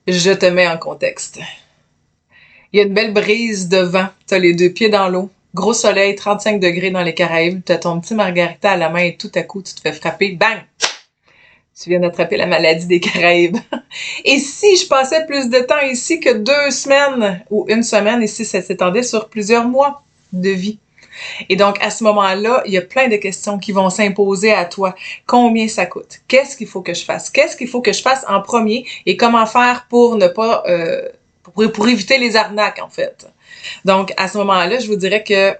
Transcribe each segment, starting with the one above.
Je te mets en contexte. Il y a une belle brise de vent. T'as les deux pieds dans l'eau. Gros soleil, 35 degrés dans les Caraïbes. T'as ton petit margarita à la main et tout à coup, tu te fais frapper. Bang! Tu viens d'attraper la maladie des Caraïbes. Et si je passais plus de temps ici que 2 semaines ou une semaine, ici, ça s'étendait sur plusieurs mois de vie. Et donc, à ce moment-là, il y a plein de questions qui vont s'imposer à toi. Combien ça coûte? Qu'est-ce qu'il faut que je fasse? Qu'est-ce qu'il faut que je fasse en premier? Et comment faire pour ne pas... pour éviter les arnaques, en fait. Donc, à ce moment-là, je vous dirais que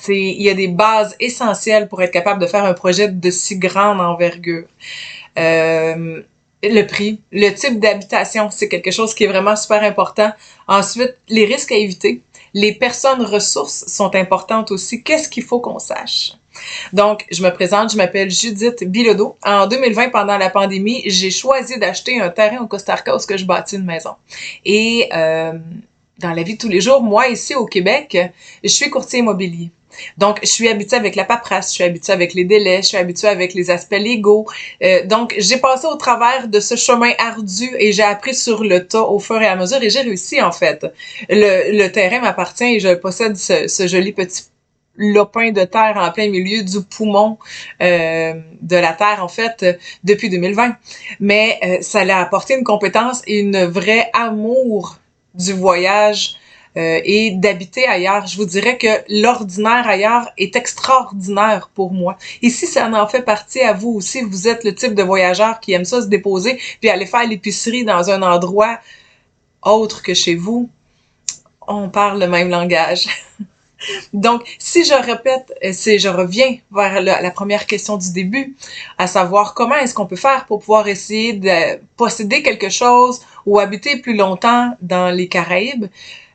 il y a des bases essentielles pour être capable de faire un projet de si grande envergure. Euh, le prix, le type d'habitation, c'est quelque chose qui est vraiment super important. Ensuite, les risques à éviter. Les personnes ressources sont importantes aussi. Qu'est-ce qu'il faut qu'on sache? Donc, je me présente, je m'appelle Judith Bilodeau. En 2020, pendant la pandémie, j'ai choisi d'acheter un terrain au Costa Rica où je bâtis une maison. Et dans la vie de tous les jours, moi, ici au Québec, je suis courtier immobilier. Donc, je suis habituée avec la paperasse, je suis habituée avec les délais, je suis habituée avec les aspects légaux. Donc, j'ai passé au travers de ce chemin ardu et j'ai appris sur le tas au fur et à mesure et j'ai réussi, en fait. Le terrain m'appartient et je possède ce joli petit lopin de terre en plein milieu du poumon de la terre, en fait, depuis 2020. Mais ça l'a apporté une compétence et une vraie amour du voyage et d'habiter ailleurs. Je vous dirais que l'ordinaire ailleurs est extraordinaire pour moi. Ici, ça en fait partie à vous aussi. Vous êtes le type de voyageur qui aime ça se déposer puis aller faire l'épicerie dans un endroit autre que chez vous. On parle le même langage. Donc, si je répète, si je reviens vers la première question du début, à savoir comment est-ce qu'on peut faire pour pouvoir essayer de posséder quelque chose ou habiter plus longtemps dans les Caraïbes,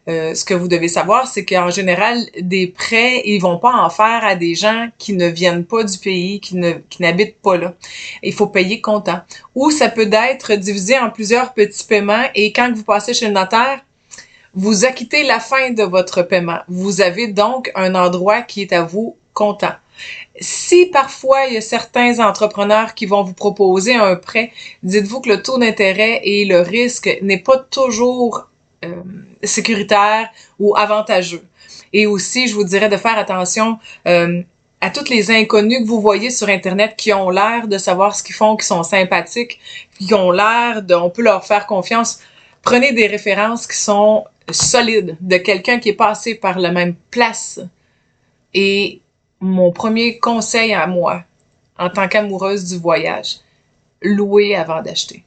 ce que vous devez savoir, c'est qu'en général, des prêts, ils vont pas en faire à des gens qui ne viennent pas du pays, qui n'habitent pas là. Il faut payer comptant. Ou ça peut être divisé en plusieurs petits paiements et quand vous passez chez le notaire, vous acquittez la fin de votre paiement. Vous avez donc un endroit qui est à vous comptant. Si parfois il y a certains entrepreneurs qui vont vous proposer un prêt, dites-vous que le taux d'intérêt et le risque n'est pas toujours sécuritaire ou avantageux. Et aussi, je vous dirais de faire attention à toutes les inconnus que vous voyez sur Internet qui ont l'air de savoir ce qu'ils font, qui sont sympathiques, qui ont l'air on peut leur faire confiance. Prenez des références qui sont solides, de quelqu'un qui est passé par la même place. Et mon premier conseil à moi, en tant qu'amoureuse du voyage, louer avant d'acheter.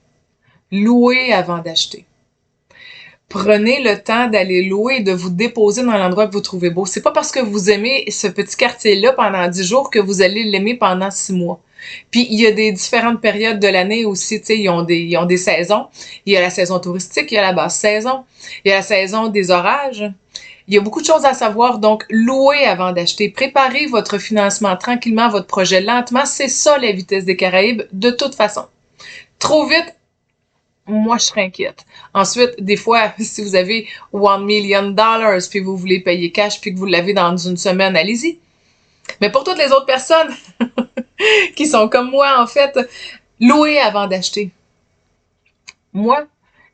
Louer avant d'acheter. Prenez le temps d'aller louer et de vous déposer dans l'endroit que vous trouvez beau. C'est pas parce que vous aimez ce petit quartier-là pendant 10 jours que vous allez l'aimer pendant 6 mois. Puis il y a des différentes périodes de l'année aussi, tu sais, ils ont des saisons. Il y a la saison touristique, il y a la basse saison, il y a la saison des orages. Il y a beaucoup de choses à savoir, donc louez avant d'acheter. Préparez votre financement tranquillement, votre projet lentement. C'est ça la vitesse des Caraïbes, de toute façon. Trop vite, moi, je serais inquiète. Ensuite, des fois, si vous avez $1 million puis vous voulez payer cash puis que vous l'avez dans une semaine, allez-y. Mais pour toutes les autres personnes qui sont comme moi, en fait, louez avant d'acheter. Moi,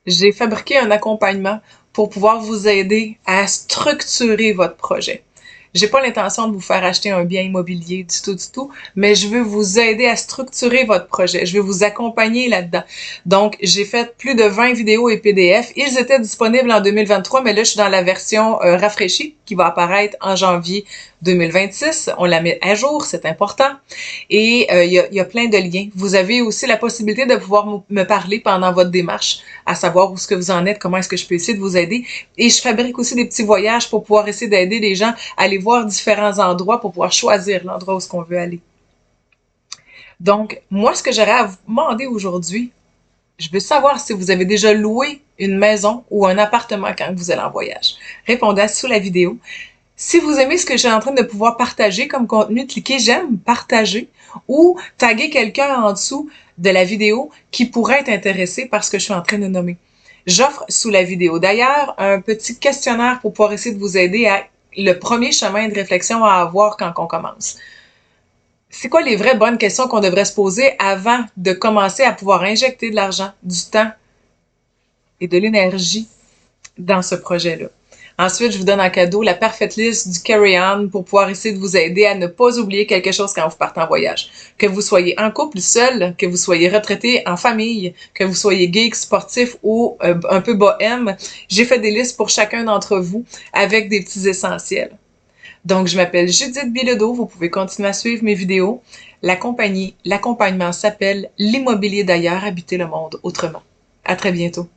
j'ai fabriqué un accompagnement pour pouvoir vous aider à structurer votre projet. J'ai pas l'intention de vous faire acheter un bien immobilier du tout, mais je veux vous aider à structurer votre projet. Je veux vous accompagner là-dedans. Donc, j'ai fait plus de 20 vidéos et PDF. Ils étaient disponibles en 2023, mais là, je suis dans la version rafraîchie qui va apparaître en janvier 2026. On la met à jour, c'est important. Et il y a plein de liens. Vous avez aussi la possibilité de pouvoir me parler pendant votre démarche, à savoir où est-ce que vous en êtes, comment est-ce que je peux essayer de vous aider. Et je fabrique aussi des petits voyages pour pouvoir essayer d'aider les gens à aller voir différents endroits pour pouvoir choisir l'endroit où est-ce qu'on veut aller. Donc, moi, ce que j'aurais à vous demander aujourd'hui, je veux savoir si vous avez déjà loué une maison ou un appartement quand vous allez en voyage. Répondez sous la vidéo. Si vous aimez ce que je suis en train de pouvoir partager comme contenu, cliquez j'aime, partager ou taguez quelqu'un en dessous de la vidéo qui pourrait être intéressé par ce que je suis en train de nommer. J'offre sous la vidéo d'ailleurs un petit questionnaire pour pouvoir essayer de vous aider à le premier chemin de réflexion à avoir quand on commence. C'est quoi les vraies bonnes questions qu'on devrait se poser avant de commencer à pouvoir injecter de l'argent, du temps et de l'énergie dans ce projet-là. Ensuite, je vous donne en cadeau la parfaite liste du Carry-On pour pouvoir essayer de vous aider à ne pas oublier quelque chose quand vous partez en voyage. Que vous soyez en couple, seul, que vous soyez retraité, en famille, que vous soyez geek, sportif ou un peu bohème, j'ai fait des listes pour chacun d'entre vous avec des petits essentiels. Donc, je m'appelle Judith Bilodeau. Vous pouvez continuer à suivre mes vidéos. L'accompagnement s'appelle L'immobilier d'ailleurs, habiter le monde autrement. À très bientôt.